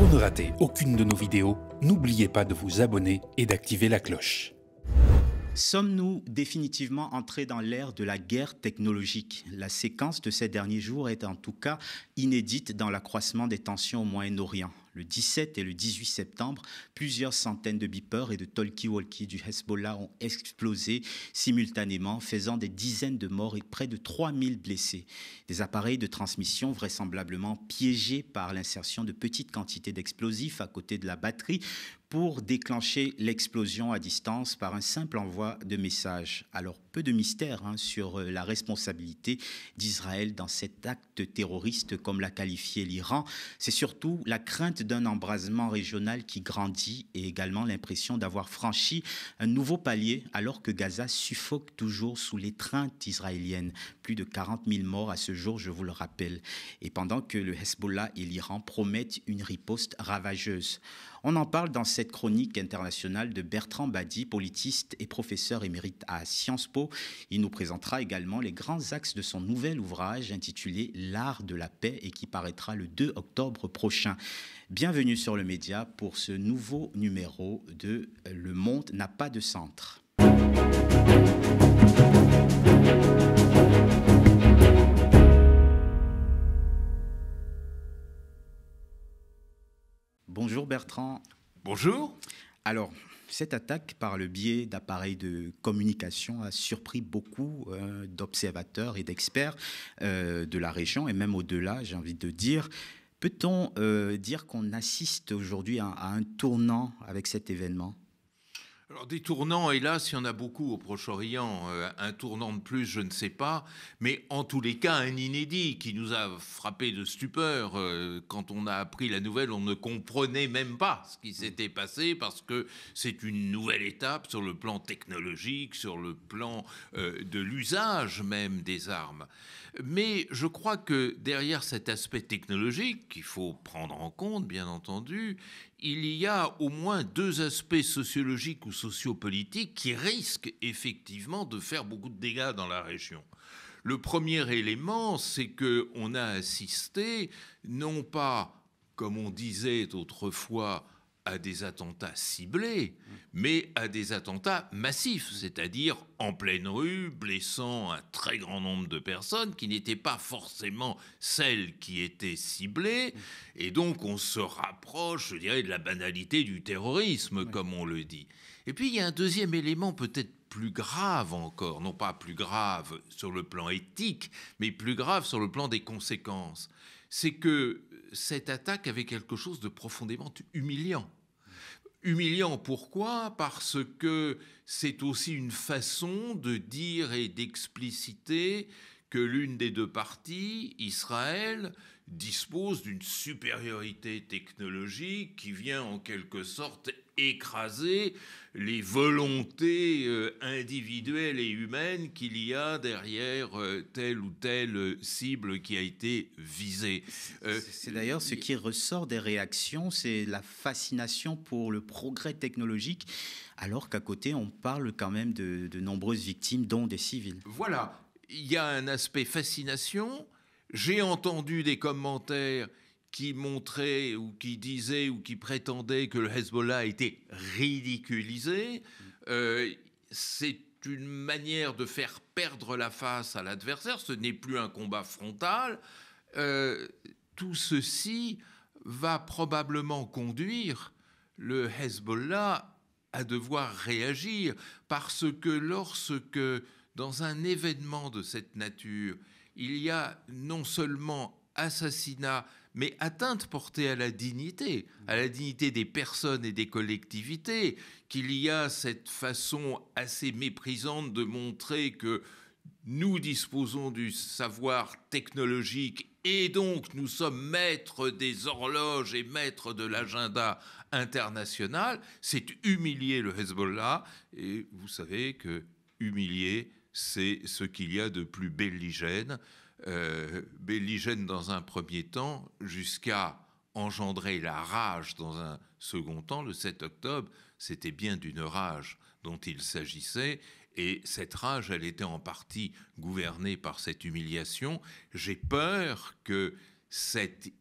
Pour ne rater aucune de nos vidéos, n'oubliez pas de vous abonner et d'activer la cloche. Sommes-nous définitivement entrés dans l'ère de la guerre technologique? La séquence de ces derniers jours est en tout cas inédite dans l'accroissement des tensions au Moyen-Orient. Le 17 et le 18 septembre, plusieurs centaines de beepers et de talkie-walkie du Hezbollah ont explosé simultanément, faisant des dizaines de morts et près de 3000 blessés. Des appareils de transmission vraisemblablement piégés par l'insertion de petites quantités d'explosifs à côté de la batterie pour déclencher l'explosion à distance par un simple envoi de message. Alors, peu de mystère sur la responsabilité d'Israël dans cet acte terroriste, comme l'a qualifié l'Iran. C'est surtout la crainte d'un embrasement régional qui grandit et également l'impression d'avoir franchi un nouveau palier alors que Gaza suffoque toujours sous l'étreinte israélienne. Plus de 40 000 morts à ce jour, je vous le rappelle. Et pendant que le Hezbollah et l'Iran promettent une riposte ravageuse. On en parle dans cette chronique internationale de Bertrand Badi, politiste et professeur émérite à Sciences Po. Il nous présentera également les grands axes de son nouvel ouvrage intitulé L'art de la paix et qui paraîtra le 2 octobre prochain. Bienvenue sur le média pour ce nouveau numéro de Le monde n'a pas de centre. Bonjour Bertrand. Bonjour. Alors, cette attaque par le biais d'appareils de communication a surpris beaucoup d'observateurs et d'experts de la région et même au-delà, j'ai envie de dire. Peut-on dire qu'on assiste aujourd'hui à un tournant avec cet événement ? Alors des tournants, hélas, il y en a beaucoup au Proche-Orient. Un tournant de plus, je ne sais pas. Mais en tous les cas, un inédit qui nous a frappé de stupeur. Quand on a appris la nouvelle, on ne comprenait même pas ce qui s'était passé parce que c'est une nouvelle étape sur le plan technologique, sur le plan de l'usage même des armes. Mais je crois que derrière cet aspect technologique, qu'il faut prendre en compte, bien entendu, il y a au moins deux aspects sociologiques ou sociopolitiques qui risquent effectivement de faire beaucoup de dégâts dans la région. Le premier élément, c'est qu'on a assisté, non pas, comme on disait autrefois, à des attentats ciblés, mais à des attentats massifs, c'est-à-dire en pleine rue, blessant un très grand nombre de personnes qui n'étaient pas forcément celles qui étaient ciblées. Et donc, on se rapproche, je dirais, de la banalité du terrorisme, comme on le dit. Et puis, il y a un deuxième élément peut-être plus grave encore, non pas plus grave sur le plan éthique, mais plus grave sur le plan des conséquences. C'est que cette attaque avait quelque chose de profondément humiliant. Humiliant, pourquoi ? Parce que c'est aussi une façon de dire et d'expliciter que l'une des deux parties, Israël, dispose d'une supériorité technologique qui vient en quelque sorte écraser les volontés individuelles et humaines qu'il y a derrière telle ou telle cible qui a été visée. C'est d'ailleurs ce qui ressort des réactions, c'est la fascination pour le progrès technologique, alors qu'à côté, on parle quand même de nombreuses victimes, dont des civils. Voilà, il y a un aspect fascination. J'ai entendu des commentaires qui montraient ou qui disaient ou qui prétendaient que le Hezbollah était ridiculisé. C'est une manière de faire perdre la face à l'adversaire. Ce n'est plus un combat frontal. Tout ceci va probablement conduire le Hezbollah à devoir réagir parce que lorsque, dans un événement de cette nature, il y a non seulement assassinat, mais atteinte portée à la dignité des personnes et des collectivités, qu'il y a cette façon assez méprisante de montrer que nous disposons du savoir technologique et donc nous sommes maîtres des horloges et maîtres de l'agenda international, c'est humilier le Hezbollah. Et vous savez que humilier, c'est ce qu'il y a de plus belligène. Belligène dans un premier temps, jusqu'à engendrer la rage dans un second temps. Le 7 octobre, c'était bien d'une rage dont il s'agissait, et cette rage, elle était en partie gouvernée par cette humiliation. J'ai peur que cette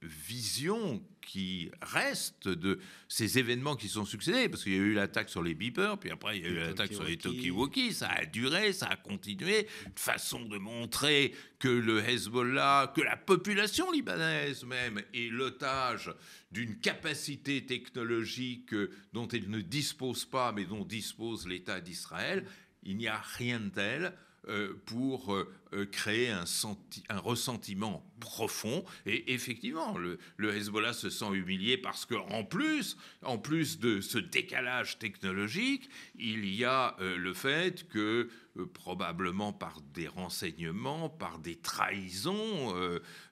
vision qui reste de ces événements qui sont succédés, parce qu'il y a eu l'attaque sur les beepers, puis après il y a eu l'attaque sur les talkie-walkie, ça a duré, ça a continué, une façon de montrer que le Hezbollah, que la population libanaise même, est l'otage d'une capacité technologique dont elle ne dispose pas, mais dont dispose l'État d'Israël. Il n'y a rien de tel pour créer un ressentiment profond. Et effectivement, le Hezbollah se sent humilié parce qu'en plus de ce décalage technologique, il y a le fait que, probablement par des renseignements, par des trahisons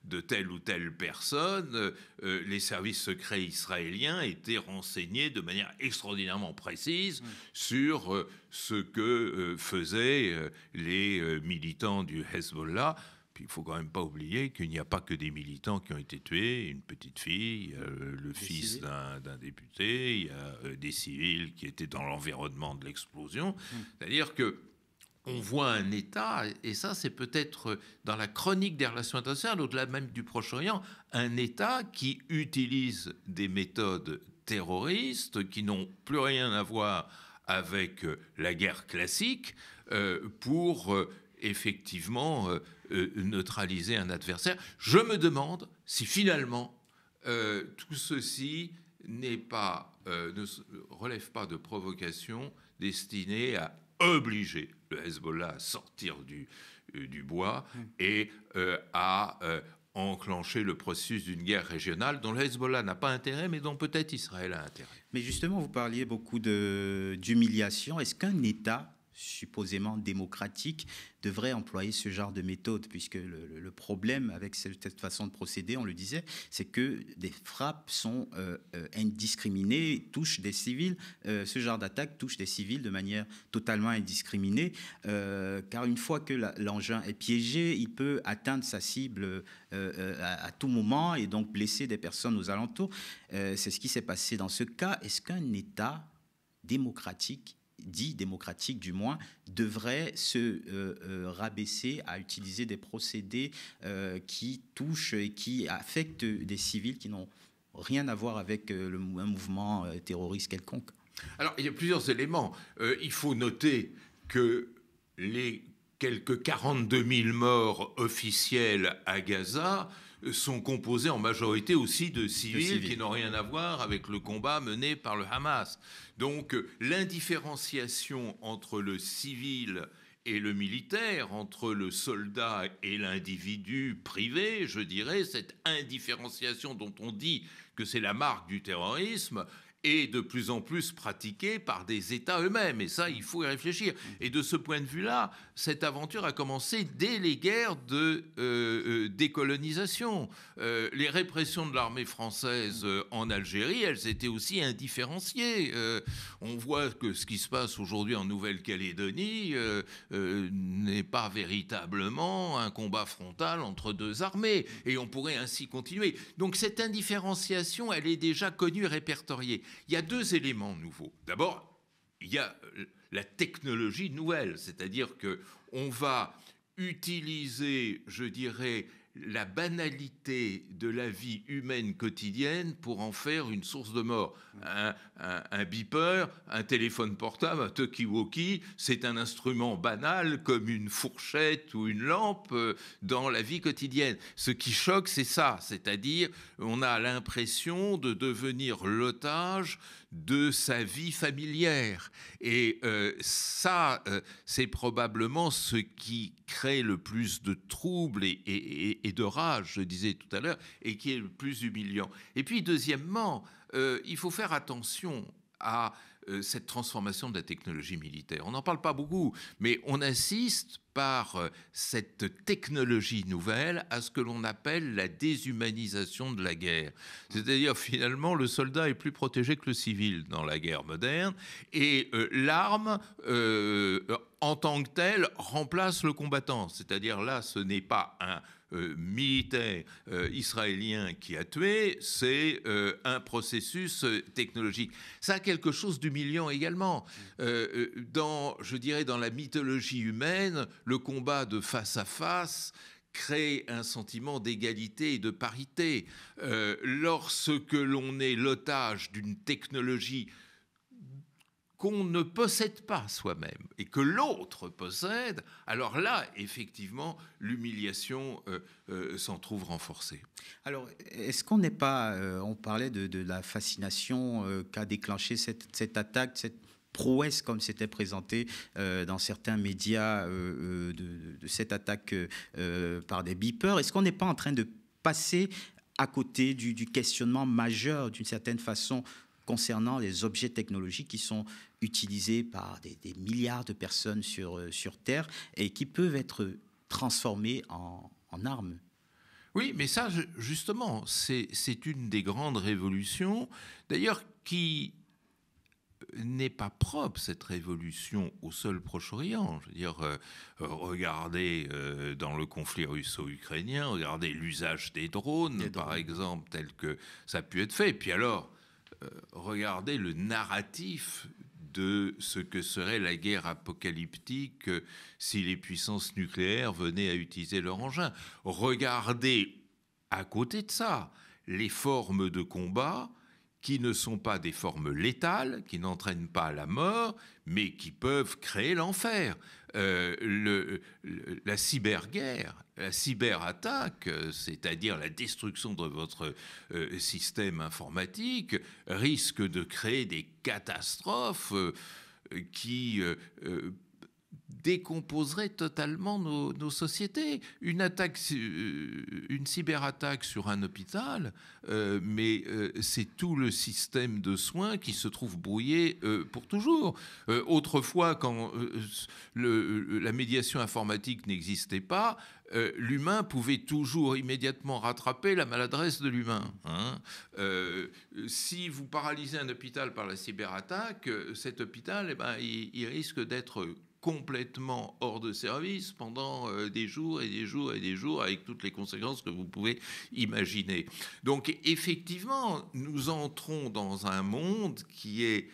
de telle ou telle personne, les services secrets israéliens étaient renseignés de manière extraordinairement précise sur ce que faisaient les militants du Hezbollah. Puis il ne faut quand même pas oublier qu'il n'y a pas que des militants qui ont été tués, une petite fille, le fils d'un député, il y a des civils qui étaient dans l'environnement de l'explosion. C'est-à-dire que on voit un État, et ça c'est peut-être dans la chronique des relations internationales, au-delà même du Proche-Orient, un État qui utilise des méthodes terroristes qui n'ont plus rien à voir avec la guerre classique pour effectivement neutraliser un adversaire. Je me demande si finalement tout ceci ne relève pas de provocation destinée à obliger le Hezbollah à sortir du bois et à enclencher le processus d'une guerre régionale dont le Hezbollah n'a pas intérêt, mais dont peut-être Israël a intérêt. Mais justement, vous parliez beaucoup d'humiliation. Est-ce qu'un État supposément démocratique devrait employer ce genre de méthode, puisque le problème avec cette façon de procéder, on le disait, c'est que des frappes sont indiscriminées, touchent des civils, ce genre d'attaque touche des civils de manière totalement indiscriminée, car une fois que l'engin est piégé, il peut atteindre sa cible à tout moment et donc blesser des personnes aux alentours. C'est ce qui s'est passé dans ce cas. Est-ce qu'un État démocratique, dit démocratique du moins, devrait se rabaisser à utiliser des procédés qui touchent et qui affectent des civils qui n'ont rien à voir avec un mouvement terroriste quelconque? Alors, il y a plusieurs éléments. Il faut noter que les quelques 42 000 morts officiels à Gaza sont composés en majorité aussi de civils qui n'ont rien à voir avec le combat mené par le Hamas. Donc l'indifférenciation entre le civil et le militaire, entre le soldat et l'individu privé, je dirais, cette indifférenciation dont on dit que c'est la marque du terrorisme, est de plus en plus pratiquée par des États eux-mêmes. Et ça, il faut y réfléchir. Et de ce point de vue-là, cette aventure a commencé dès les guerres de décolonisation. Les répressions de l'armée française en Algérie, elles étaient aussi indifférenciées. On voit que ce qui se passe aujourd'hui en Nouvelle-Calédonie n'est pas véritablement un combat frontal entre deux armées. Et on pourrait ainsi continuer. Donc cette indifférenciation, elle est déjà connue et répertoriée. Il y a deux éléments nouveaux. D'abord, il y a la technologie nouvelle, c'est-à-dire qu'on va utiliser, je dirais, la banalité de la vie humaine quotidienne pour en faire une source de mort. Un beeper, un téléphone portable, un talkie-walkie, c'est un instrument banal comme une fourchette ou une lampe dans la vie quotidienne. Ce qui choque, c'est ça, c'est-à-dire on a l'impression de devenir l'otage de sa vie familière. Et ça, c'est probablement ce qui crée le plus de troubles et de rage, je disais tout à l'heure, et qui est le plus humiliant. Et puis, deuxièmement, il faut faire attention à cette transformation de la technologie militaire. On n'en parle pas beaucoup, mais on assiste par cette technologie nouvelle à ce que l'on appelle la déshumanisation de la guerre. C'est-à-dire, finalement, le soldat est plus protégé que le civil dans la guerre moderne, et l'arme, en tant que telle, remplace le combattant. C'est-à-dire, là, ce n'est pas un militaire israélien qui a tué, c'est un processus technologique. Ça a quelque chose d'humiliant également. Je dirais, dans la mythologie humaine, le combat de face à face crée un sentiment d'égalité et de parité. Lorsque l'on est l'otage d'une technologie qu'on ne possède pas soi-même et que l'autre possède, alors là, effectivement, l'humiliation s'en trouve renforcée. Alors, est-ce qu'on n'est pas... on parlait de la fascination qu'a déclenché cette attaque, cette prouesse, comme c'était présenté dans certains médias, de cette attaque par des beepers. Est-ce qu'on n'est pas en train de passer à côté du questionnement majeur, d'une certaine façon, concernant les objets technologiques qui sont utilisés par des milliards de personnes sur Terre et qui peuvent être transformés en armes? Oui, mais ça, justement, c'est une des grandes révolutions, d'ailleurs, qui n'est pas propre, cette révolution, au seul Proche-Orient. Je veux dire, regardez dans le conflit russo-ukrainien, regardez l'usage des drones, par exemple, tel que ça a pu être fait. Puis alors, regardez le narratif de ce que serait la guerre apocalyptique si les puissances nucléaires venaient à utiliser leur engin. Regardez, à côté de ça, les formes de combat qui ne sont pas des formes létales, qui n'entraînent pas la mort, mais qui peuvent créer l'enfer. La cyberguerre, la cyberattaque, c'est-à-dire la destruction de votre système informatique, risque de créer des catastrophes qui décomposerait totalement nos sociétés. Une cyberattaque sur un hôpital, c'est tout le système de soins qui se trouve brouillé pour toujours. Autrefois, quand la médiation informatique n'existait pas, l'humain pouvait toujours immédiatement rattraper la maladresse de l'humain. Si vous paralysez un hôpital par la cyberattaque, cet hôpital, il risque d'être complètement hors de service pendant des jours et des jours et des jours, avec toutes les conséquences que vous pouvez imaginer. Donc effectivement, nous entrons dans un monde qui est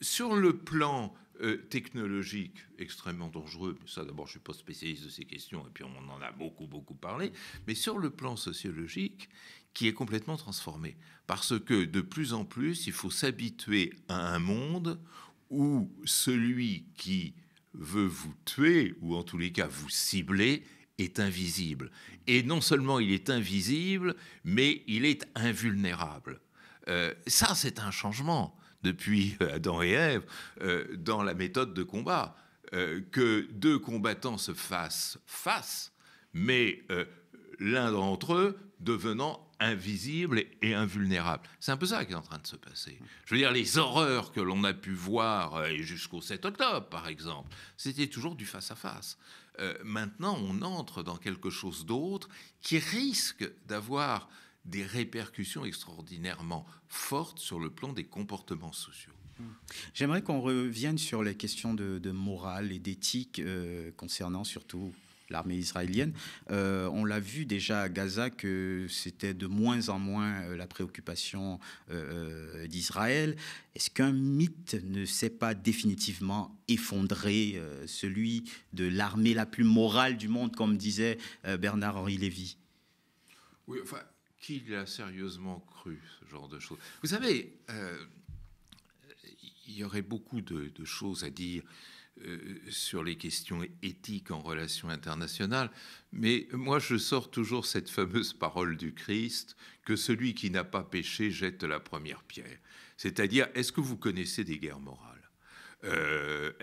sur le plan technologique extrêmement dangereux. Ça, d'abord, je ne suis pas spécialiste de ces questions, et puis on en a beaucoup parlé, mais sur le plan sociologique, qui est complètement transformé. Parce que de plus en plus, il faut s'habituer à un monde où celui qui veut vous tuer, ou en tous les cas vous cibler, est invisible. Et non seulement il est invisible, mais il est invulnérable. Ça, c'est un changement depuis Adam et Ève dans la méthode de combat. Que deux combattants se fassent face, mais l'un d'entre eux devenant invisible et invulnérable. C'est un peu ça qui est en train de se passer. Je veux dire, les horreurs que l'on a pu voir jusqu'au 7 octobre, par exemple, c'était toujours du face-à-face. Maintenant, on entre dans quelque chose d'autre qui risque d'avoir des répercussions extraordinairement fortes sur le plan des comportements sociaux. J'aimerais qu'on revienne sur les questions de morale et d'éthique concernant surtout l'armée israélienne. On l'a vu déjà à Gaza que c'était de moins en moins la préoccupation d'Israël. Est-ce qu'un mythe ne s'est pas définitivement effondré, celui de l'armée la plus morale du monde, comme disait Bernard-Henri Lévy? Oui, enfin, qui l'a sérieusement cru, ce genre de choses? Vous savez, il y aurait beaucoup de choses à dire sur les questions éthiques en relations internationales, mais moi je sors toujours cette fameuse parole du Christ que celui qui n'a pas péché jette la première pierre. C'est-à-dire, est-ce que vous connaissez des guerres morales?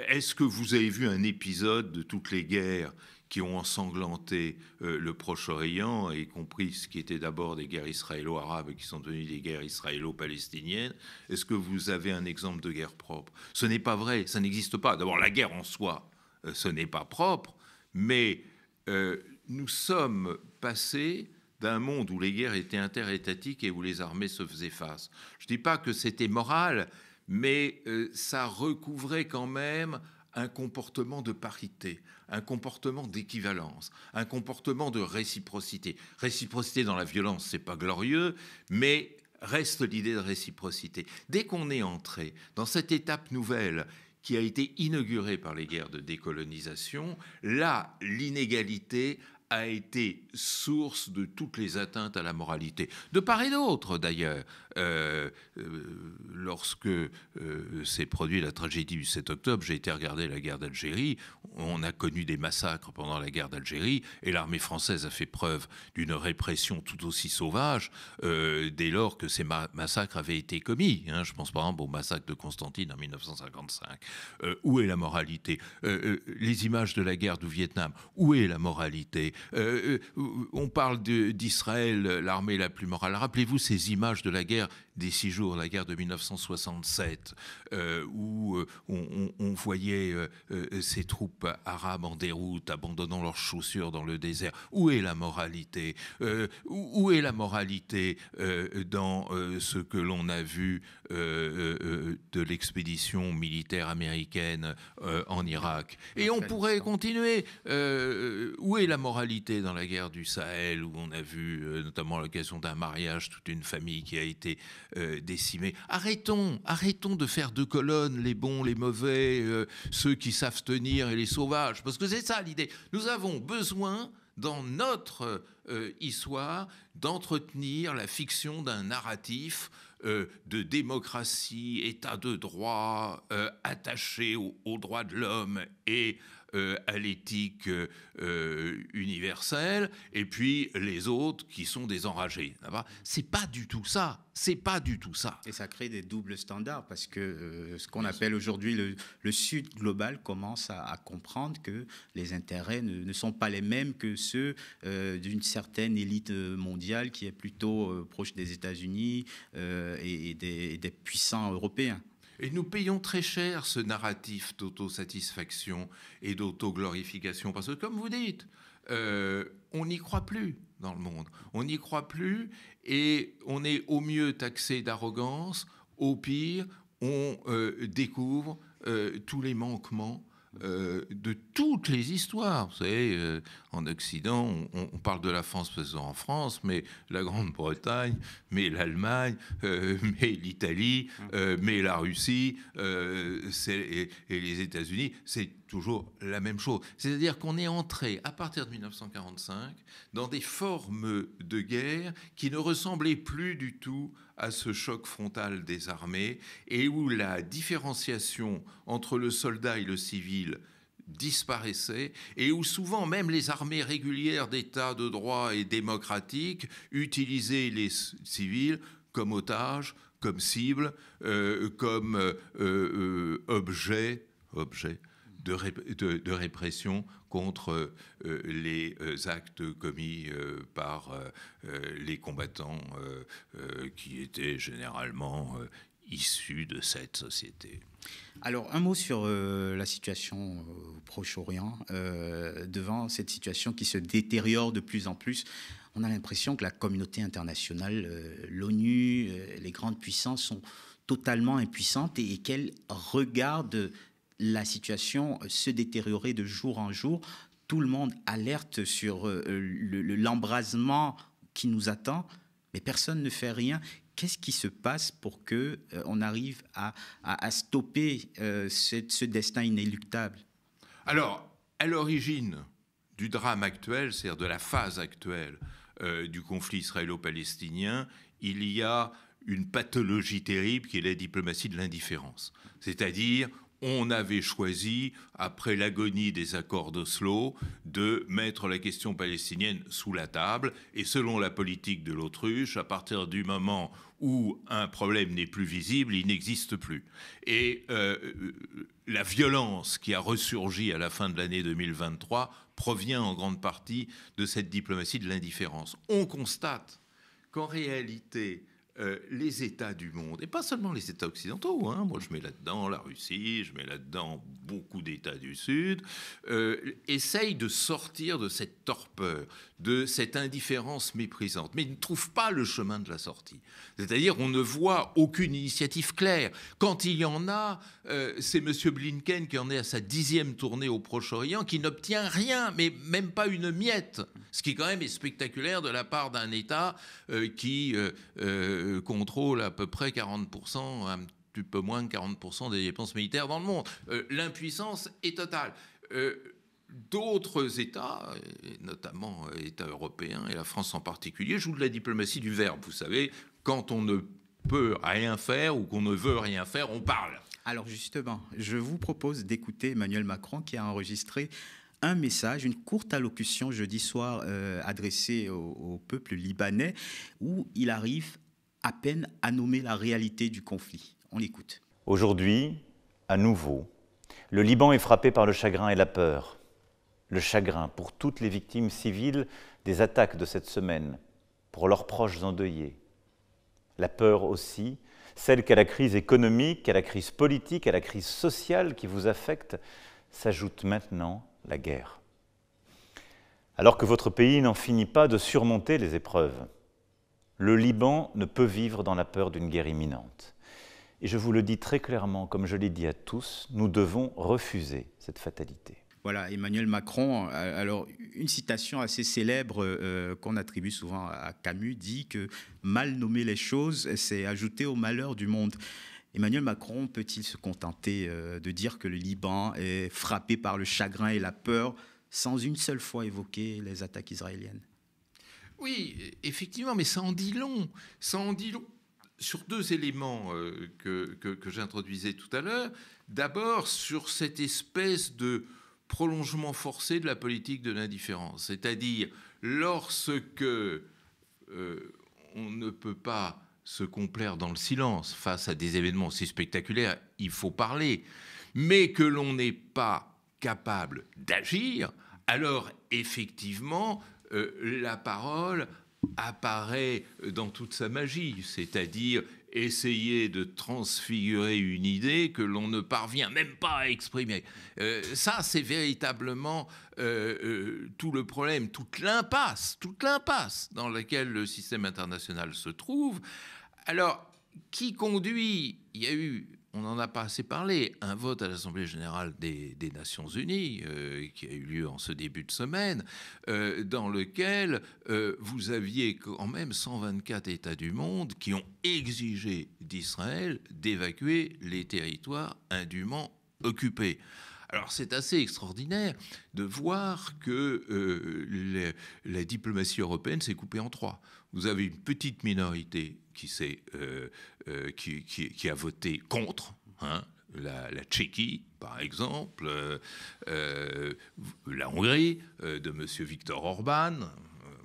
Est-ce que vous avez vu un épisode de toutes les guerres qui ont ensanglanté le Proche-Orient, y compris ce qui était d'abord des guerres israélo-arabes et qui sont devenues des guerres israélo-palestiniennes? Est-ce que vous avez un exemple de guerre propre? Ce n'est pas vrai, ça n'existe pas. D'abord, la guerre en soi, ce n'est pas propre, mais nous sommes passés d'un monde où les guerres étaient interétatiques et où les armées se faisaient face. Je ne dis pas que c'était moral, mais ça recouvrait quand même un comportement de parité, un comportement d'équivalence, un comportement de réciprocité. Réciprocité dans la violence, c'est pas glorieux, mais reste l'idée de réciprocité. Dès qu'on est entré dans cette étape nouvelle qui a été inaugurée par les guerres de décolonisation, là, l'inégalité a été source de toutes les atteintes à la moralité, de part et d'autre d'ailleurs. Lorsque s'est produit la tragédie du 7 octobre, j'ai été regarder la guerre d'Algérie, on a connu des massacres pendant la guerre d'Algérie, et l'armée française a fait preuve d'une répression tout aussi sauvage dès lors que ces massacres avaient été commis. Je pense par exemple au massacre de Constantine en 1955. Où est la moralité? Les images de la guerre du Vietnam, où est la moralité? On parle d'Israël, l'armée la plus morale. Rappelez-vous ces images de la guerre des 6 jours, la guerre de 1967, où on voyait ces troupes arabes en déroute, abandonnant leurs chaussures dans le désert. Où est la moralité? Où est la moralité dans ce que l'on a vu de l'expédition militaire américaine en Irak? Et on pourrait continuer. Où est la moralité dans la guerre du Sahel, où on a vu, notamment à l'occasion d'un mariage, toute une famille qui a été décimée? Arrêtons de faire deux colonnes, les bons, les mauvais, ceux qui savent tenir et les sauvages, parce que c'est ça l'idée. Nous avons besoin, dans notre histoire, d'entretenir la fiction d'un narratif de démocratie, état de droit, attaché aux droits de l'homme et à l'éthique universelle, et puis les autres qui sont des enragés. C'est pas du tout ça. C'est pas du tout ça. Et ça crée des doubles standards, parce que ce qu'on appelle aujourd'hui le Sud global commence à comprendre que les intérêts ne sont pas les mêmes que ceux d'une certaine élite mondiale qui est plutôt proche des États-Unis et des puissants européens. Et nous payons très cher ce narratif d'autosatisfaction et d'autoglorification, parce que, comme vous dites, on n'y croit plus dans le monde. On n'y croit plus, et on est au mieux taxé d'arrogance, au pire, on découvre tous les manquements de toutes les histoires. Vous savez, en Occident, on parle de la France faisant en France, mais la Grande-Bretagne, mais l'Allemagne, mais l'Italie, mais la Russie et les États-Unis, c'est toujours la même chose. C'est-à-dire qu'on est entré, à partir de 1945, dans des formes de guerre qui ne ressemblaient plus du tout à ce choc frontal des armées, et où la différenciation entre le soldat et le civil disparaissait, et où souvent même les armées régulières d'État de droit et démocratiques utilisaient les civils comme otages, comme cibles, comme objets de répression contre les actes commis par les combattants qui étaient généralement issus de cette société. Alors, un mot sur la situation au Proche-Orient. Devant cette situation qui se détériore de plus en plus, on a l'impression que la communauté internationale, l'ONU, les grandes puissances sont totalement impuissantes et qu'elles regardent la situation se détériorer de jour en jour. Tout le monde alerte sur l'embrasement qui nous attend, mais personne ne fait rien. Qu'est-ce qui se passe pour qu'on arrive à stopper ce destin inéluctable? Alors, à l'origine du drame actuel, c'est-à-dire de la phase actuelle du conflit israélo-palestinien, il y a une pathologie terrible qui est la diplomatie de l'indifférence. C'est-à-dire, on avait choisi, après l'agonie des accords d'Oslo, de mettre la question palestinienne sous la table, et selon la politique de l'autruche, à partir du moment où un problème n'est plus visible, il n'existe plus. Et la violence qui a ressurgi à la fin de l'année 2023 provient en grande partie de cette diplomatie de l'indifférence. On constate qu'en réalité, les États du monde, et pas seulement les États occidentaux, moi je mets là-dedans la Russie, je mets là-dedans beaucoup d'États du Sud, essayent de sortir de cette torpeur, de cette indifférence méprisante, mais ils ne trouvent pas le chemin de la sortie. C'est-à-dire on ne voit aucune initiative claire. Quand il y en a, c'est M. Blinken qui en est à sa 10e tournée au Proche-Orient, qui n'obtient rien, mais même pas une miette, ce qui quand même est spectaculaire de la part d'un État qui contrôle à peu près 40%, un petit peu moins de 40% des dépenses militaires dans le monde. L'impuissance est totale. d'autres États, notamment États européens et la France en particulier, jouent de la diplomatie du verbe. Vous savez, quand on ne peut rien faire ou qu'on ne veut rien faire, on parle. Alors justement, je vous propose d'écouter Emmanuel Macron qui a enregistré un message, une courte allocution jeudi soir adressée au peuple libanais où il arrive à peine à nommer la réalité du conflit. On l'écoute. Aujourd'hui, à nouveau, le Liban est frappé par le chagrin et la peur. Le chagrin pour toutes les victimes civiles des attaques de cette semaine, pour leurs proches endeuillés. La peur aussi, celle qu'à la crise économique, à la crise politique, à la crise sociale qui vous affecte, s'ajoute maintenant la guerre. Alors que votre pays n'en finit pas de surmonter les épreuves, le Liban ne peut vivre dans la peur d'une guerre imminente. Et je vous le dis très clairement, comme je l'ai dit à tous, nous devons refuser cette fatalité. Voilà, Emmanuel Macron, alors une citation assez célèbre qu'on attribue souvent à Camus, dit que mal nommer les choses, c'est ajouter au malheur du monde. Emmanuel Macron peut-il se contenter de dire que le Liban est frappé par le chagrin et la peur sans une seule fois évoquer les attaques israéliennes? Oui, effectivement, mais ça en dit long. Ça en dit long sur deux éléments que j'introduisais tout à l'heure. D'abord, sur cette espèce de prolongement forcé de la politique de l'indifférence. C'est-à-dire, lorsque on ne peut pas se complaire dans le silence face à des événements aussi spectaculaires, il faut parler, mais que l'on n'est pas capable d'agir, alors effectivement, la parole apparaît dans toute sa magie, c'est-à-dire essayer de transfigurer une idée que l'on ne parvient même pas à exprimer. Ça, c'est véritablement tout le problème, toute l'impasse dans laquelle le système international se trouve. Alors, qui conduit? Il y a eu, on n'en a pas assez parlé, un vote à l'Assemblée générale des Nations Unies qui a eu lieu en ce début de semaine, dans lequel vous aviez quand même 124 États du monde qui ont exigé d'Israël d'évacuer les territoires indûment occupés. Alors c'est assez extraordinaire de voir que la diplomatie européenne s'est coupée en trois. Vous avez une petite minorité qui a voté contre, hein, la Tchéquie, par exemple, la Hongrie de M. Viktor Orban.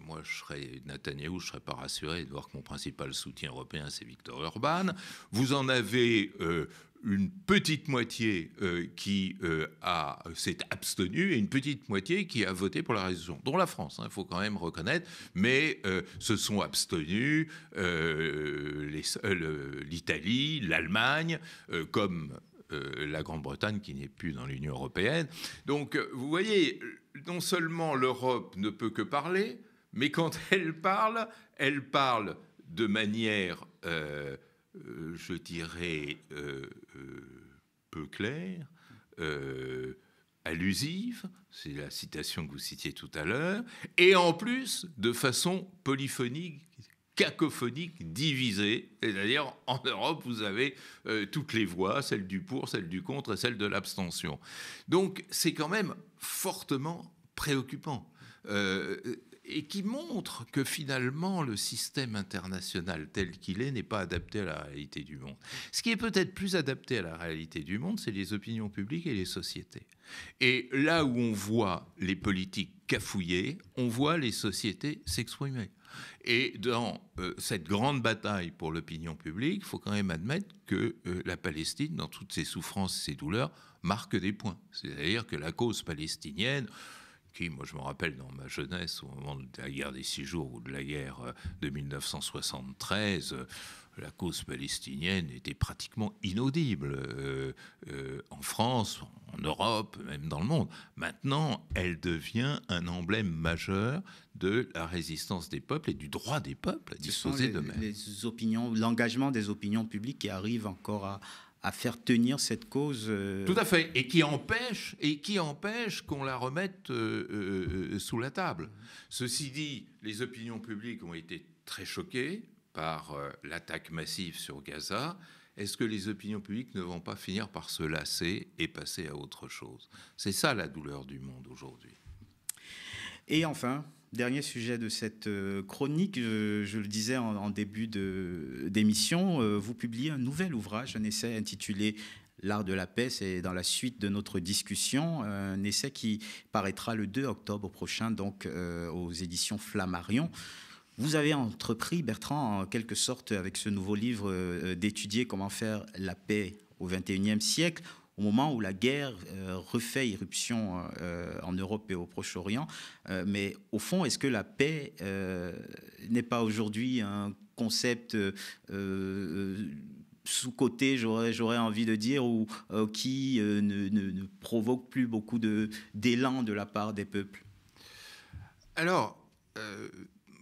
Moi, je serais Netanyahou, je ne serais pas rassuré de voir que mon principal soutien européen, c'est Viktor Orban. Vous en avez une petite moitié qui s'est abstenue et une petite moitié qui a voté pour la résolution, dont la France, il faut quand même reconnaître, mais se sont abstenus l'Italie, l'Allemagne, comme la Grande-Bretagne qui n'est plus dans l'Union européenne. Donc, vous voyez, non seulement l'Europe ne peut que parler, mais quand elle parle de manière... je dirais, peu claire, allusive, c'est la citation que vous citiez tout à l'heure, et en plus de façon polyphonique, cacophonique, divisée. C'est-à-dire, en Europe, vous avez toutes les voix, celle du pour, celle du contre et celle de l'abstention. Donc, c'est quand même fortement préoccupant. Et qui montre que finalement le système international tel qu'il est n'est pas adapté à la réalité du monde. Ce qui est peut-être plus adapté à la réalité du monde, c'est les opinions publiques et les sociétés. Et là où on voit les politiques cafouiller, on voit les sociétés s'exprimer. Et dans cette grande bataille pour l'opinion publique, il faut quand même admettre que la Palestine, dans toutes ses souffrances et ses douleurs, marque des points. C'est-à-dire que la cause palestinienne... qui, moi, je me rappelle dans ma jeunesse, au moment de la guerre des 6 jours ou de la guerre de 1973, la cause palestinienne était pratiquement inaudible en France, en Europe, même dans le monde. Maintenant, elle devient un emblème majeur de la résistance des peuples et du droit des peuples à disposer d'eux-mêmes. Les opinions, l'engagement des opinions publiques qui arrivent encore à faire tenir cette cause. Tout à fait, et qui empêche qu'on la remette sous la table. Ceci dit, les opinions publiques ont été très choquées, par l'attaque massive sur Gaza, est-ce que les opinions publiques ne vont pas finir par se lasser et passer à autre chose? C'est ça la douleur du monde aujourd'hui. Et enfin, dernier sujet de cette chronique, je le disais en début d'émission, vous publiez un nouvel ouvrage, un essai intitulé L'art de la paix. C'est dans la suite de notre discussion, un essai qui paraîtra le 2 octobre prochain, donc aux éditions Flammarion. Vous avez entrepris, Bertrand, en quelque sorte, avec ce nouveau livre, d'étudier comment faire la paix au XXIe siècle, au moment où la guerre refait irruption en Europe et au Proche-Orient. Mais au fond, est-ce que la paix n'est pas aujourd'hui un concept sous-côté, j'aurais envie de dire, ou qui ne provoque plus beaucoup d'élan de la part des peuples? Alors,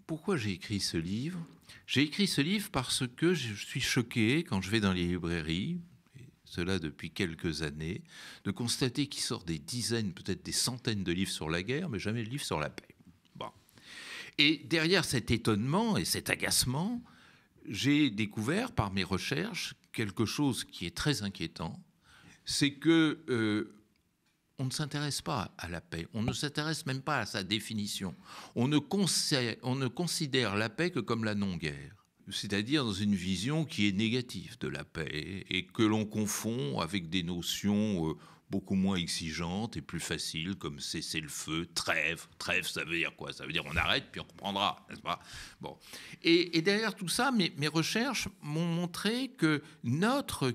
pourquoi j'ai écrit ce livre? J'ai écrit ce livre parce que je suis choqué quand je vais dans les librairies, et cela depuis quelques années, de constater qu'il sort des dizaines, peut-être des centaines de livres sur la guerre, mais jamais de livres sur la paix. Bon. Et derrière cet étonnement et cet agacement, j'ai découvert par mes recherches quelque chose qui est très inquiétant, c'est que on ne s'intéresse pas à la paix, on ne s'intéresse même pas à sa définition. On ne considère la paix que comme la non-guerre, c'est-à-dire dans une vision qui est négative de la paix et que l'on confond avec des notions beaucoup moins exigeantes et plus faciles, comme cesser le feu, trêve. Trêve, ça veut dire quoi? Ça veut dire on arrête puis on reprendra, n'est-ce pas? Bon. Et derrière tout ça, mes recherches m'ont montré que notre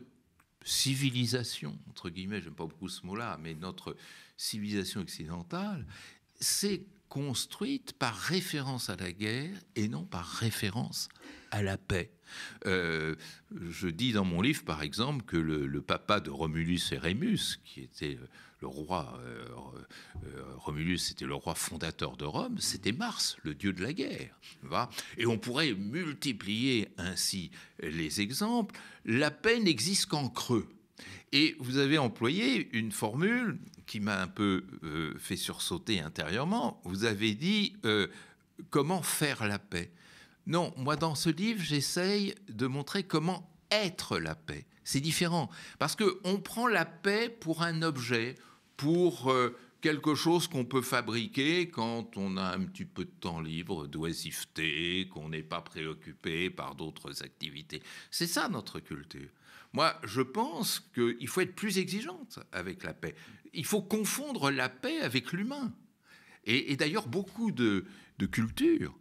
civilisation, entre guillemets, j'aime pas beaucoup ce mot-là, mais notre civilisation occidentale s'est construite par référence à la guerre et non par référence à la paix. Je dis dans mon livre, par exemple, que le papa de Romulus et Rémus, qui était le roi, Romulus était le roi fondateur de Rome, c'était Mars, le dieu de la guerre. Et on pourrait multiplier ainsi les exemples. La paix n'existe qu'en creux. Et vous avez employé une formule qui m'a un peu fait sursauter intérieurement. Vous avez dit comment faire la paix. Non, moi dans ce livre, j'essaye de montrer comment être la paix. C'est différent, parce qu'on prend la paix pour un objet, pour quelque chose qu'on peut fabriquer quand on a un petit peu de temps libre, d'oisiveté, qu'on n'est pas préoccupé par d'autres activités. C'est ça notre culture. Moi, je pense qu'il faut être plus exigeante avec la paix. Il faut confondre la paix avec l'humain. Et d'ailleurs, beaucoup de cultures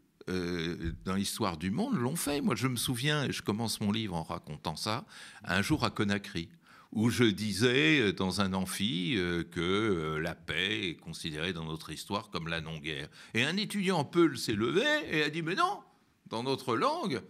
dans l'histoire du monde l'ont fait. Moi, je me souviens, et je commence mon livre en racontant ça, un jour à Conakry, où je disais dans un amphi que la paix est considérée dans notre histoire comme la non-guerre. Et un étudiant Peul s'est levé et a dit « Mais non, dans notre langue,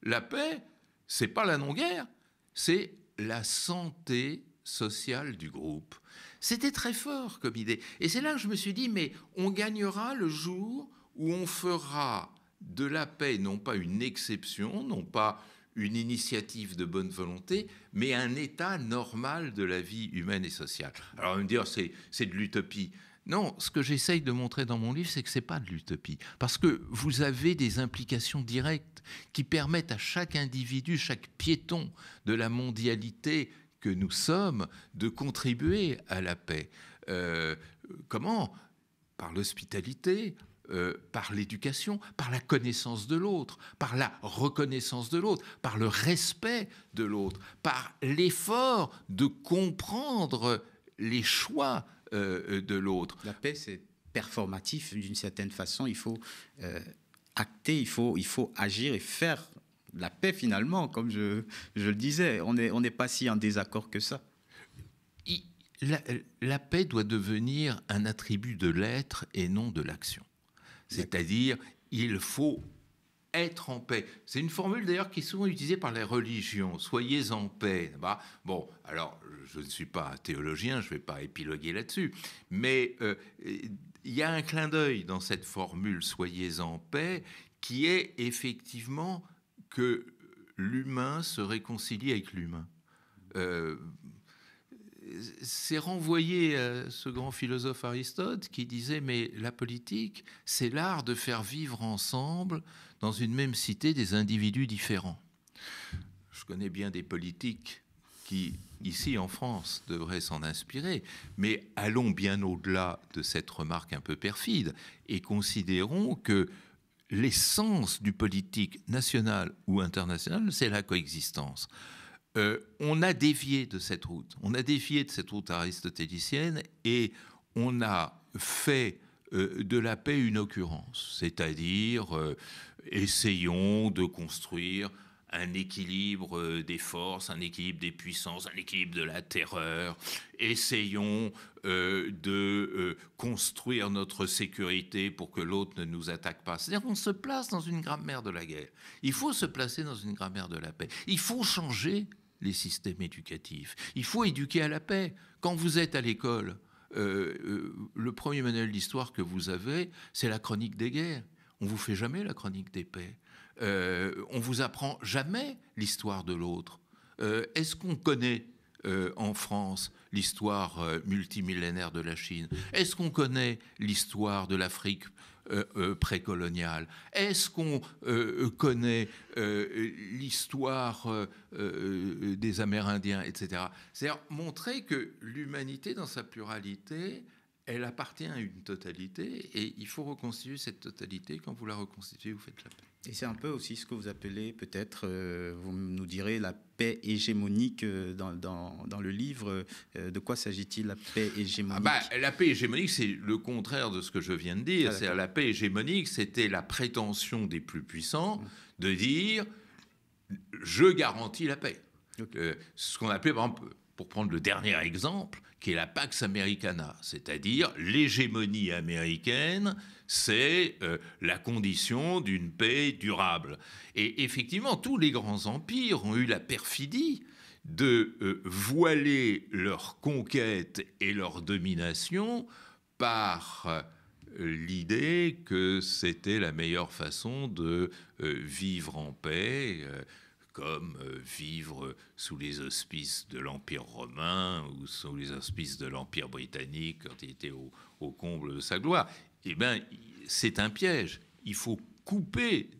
la paix, c'est pas la non-guerre, c'est la santé sociale du groupe. » C'était très fort comme idée. Et c'est là que je me suis dit « Mais on gagnera le jour où on fera de la paix non pas une exception, non pas une initiative de bonne volonté, mais un état normal de la vie humaine et sociale. » Alors, on va me dire, c'est de l'utopie. Non, ce que j'essaye de montrer dans mon livre, c'est que ce n'est pas de l'utopie. Parce que vous avez des implications directes qui permettent à chaque individu, chaque piéton de la mondialité que nous sommes, de contribuer à la paix. Comment? Par l'hospitalité, par l'éducation, par la connaissance de l'autre, par la reconnaissance de l'autre, par le respect de l'autre, par l'effort de comprendre les choix de l'autre. La paix, c'est performatif d'une certaine façon. Il faut acter, il faut agir et faire la paix finalement, comme je le disais. On n'est pas si en désaccord que ça. La paix doit devenir un attribut de l'être et non de l'action. C'est-à-dire, il faut être en paix. C'est une formule d'ailleurs qui est souvent utilisée par les religions. Soyez en paix. Bon, alors, je ne suis pas théologien, je ne vais pas épiloguer là-dessus, mais il y a un clin d'œil dans cette formule « soyez en paix » qui est effectivement que l'humain se réconcilie avec l'humain. c'est renvoyer à ce grand philosophe Aristote qui disait « Mais la politique, c'est l'art de faire vivre ensemble dans une même cité des individus différents. » Je connais bien des politiques qui, ici en France, devraient s'en inspirer, mais allons bien au-delà de cette remarque un peu perfide et considérons que l'essence du politique national ou international, c'est la coexistence. On a dévié de cette route. On a dévié de cette route aristotélicienne et on a fait de la paix une occurrence. C'est-à-dire, essayons de construire un équilibre des forces, un équilibre des puissances, un équilibre de la terreur. Essayons de construire notre sécurité pour que l'autre ne nous attaque pas. C'est-à-dire qu'on se place dans une grammaire de la guerre. Il faut se placer dans une grammaire de la paix. Il faut changer les systèmes éducatifs. Il faut éduquer à la paix. Quand vous êtes à l'école, le premier manuel d'histoire que vous avez, c'est la chronique des guerres. On ne vous fait jamais la chronique des paix. On vous apprend jamais l'histoire de l'autre. Est-ce qu'on connaît en France l'histoire multimillénaire de la Chine? Est-ce qu'on connaît l'histoire de l'Afrique précoloniale? Est-ce qu'on connaît l'histoire des Amérindiens, etc. C'est-à-dire montrer que l'humanité, dans sa pluralité, elle appartient à une totalité et il faut reconstituer cette totalité. Quand vous la reconstituez, vous faites la paix. Et c'est un peu aussi ce que vous appelez peut-être, vous nous direz, la paix hégémonique dans le livre. De quoi s'agit-il, la paix hégémonique? La paix hégémonique, c'est le contraire de ce que je viens de dire. C'est la paix hégémonique, c'était la prétention des plus puissants de dire « je garantis la paix ». Ce qu'on appelait, par exemple, pour prendre le dernier exemple, qui est la Pax Americana, c'est-à-dire l'hégémonie américaine, c'est la condition d'une paix durable. Et effectivement, tous les grands empires ont eu la perfidie de voiler leur conquête et leur domination par l'idée que c'était la meilleure façon de vivre en paix, comme vivre sous les auspices de l'Empire romain ou sous les auspices de l'Empire britannique quand il était au comble de sa gloire. Eh bien, c'est un piège. Il faut couper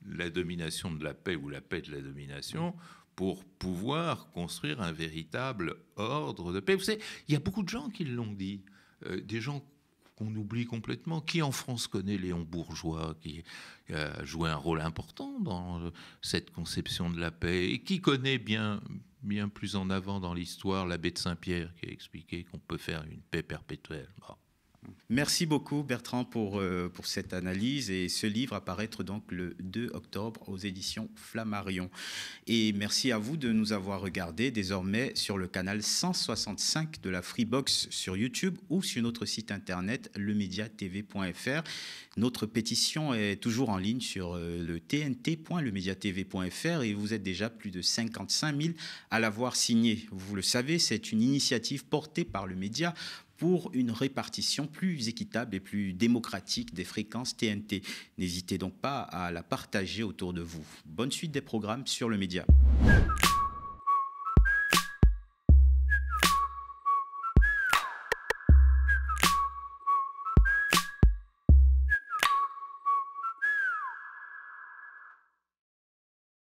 la domination de la paix ou la paix de la domination pour pouvoir construire un véritable ordre de paix. Vous savez, il y a beaucoup de gens qui l'ont dit, des gens qu'on oublie complètement. Qui en France connaît Léon Bourgeois, qui a joué un rôle important dans cette conception de la paix, et qui connaît bien plus en avant dans l'histoire l'abbé de Saint-Pierre, qui a expliqué qu'on peut faire une paix perpétuelle. Bon. Merci beaucoup Bertrand pour cette analyse, et ce livre apparaître donc le 2 octobre aux éditions Flammarion. Et merci à vous de nous avoir regardés désormais sur le canal 165 de la Freebox sur YouTube ou sur notre site internet lemediatv.fr. Notre pétition est toujours en ligne sur le tnt.lemediatv.fr et vous êtes déjà plus de 55 000 à l'avoir signée. Vous le savez, c'est une initiative portée par le média pour une répartition plus équitable et plus démocratique des fréquences TNT. N'hésitez donc pas à la partager autour de vous. Bonne suite des programmes sur le média.